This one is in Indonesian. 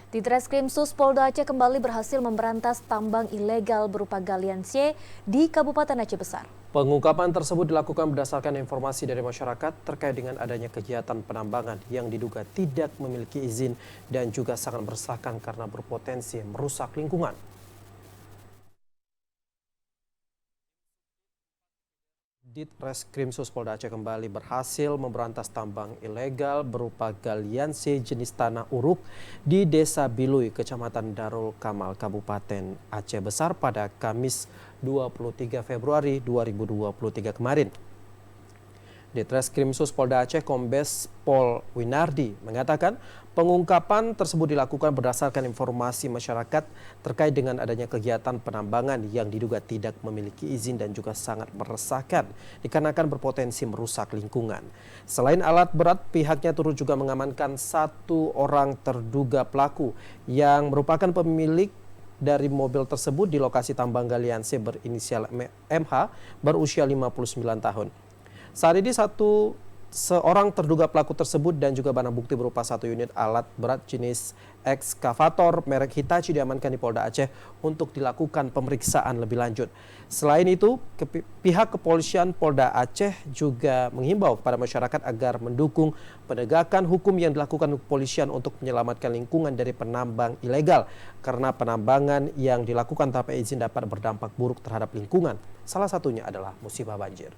Di Treskrimsus Polda Aceh kembali berhasil memberantas tambang ilegal berupa galian C di Kabupaten Aceh Besar. Pengungkapan tersebut dilakukan berdasarkan informasi dari masyarakat terkait dengan adanya kegiatan penambangan yang diduga tidak memiliki izin dan juga sangat meresahkan karena berpotensi merusak lingkungan. Ditreskrimsus Polda Aceh kembali berhasil memberantas tambang ilegal berupa galian C jenis tanah uruk di Desa Bilui, Kecamatan Darul Kamal, Kabupaten Aceh Besar pada Kamis 23 Februari 2023 kemarin. Ditreskrimsus Polda Aceh Kombes Pol Winardi mengatakan pengungkapan tersebut dilakukan berdasarkan informasi masyarakat terkait dengan adanya kegiatan penambangan yang diduga tidak memiliki izin dan juga sangat meresahkan dikarenakan berpotensi merusak lingkungan. Selain alat berat, pihaknya turut juga mengamankan 1 orang terduga pelaku yang merupakan pemilik dari mobil tersebut di lokasi tambang galian C berinisial MH berusia 59 tahun. Saat ini seorang terduga pelaku tersebut dan juga barang bukti berupa 1 unit alat berat jenis ekskavator merek Hitachi diamankan di Polda Aceh untuk dilakukan pemeriksaan lebih lanjut. Selain itu, pihak kepolisian Polda Aceh juga menghimbau kepada masyarakat agar mendukung penegakan hukum yang dilakukan kepolisian untuk menyelamatkan lingkungan dari penambang ilegal karena penambangan yang dilakukan tanpa izin dapat berdampak buruk terhadap lingkungan. Salah satunya adalah musibah banjir.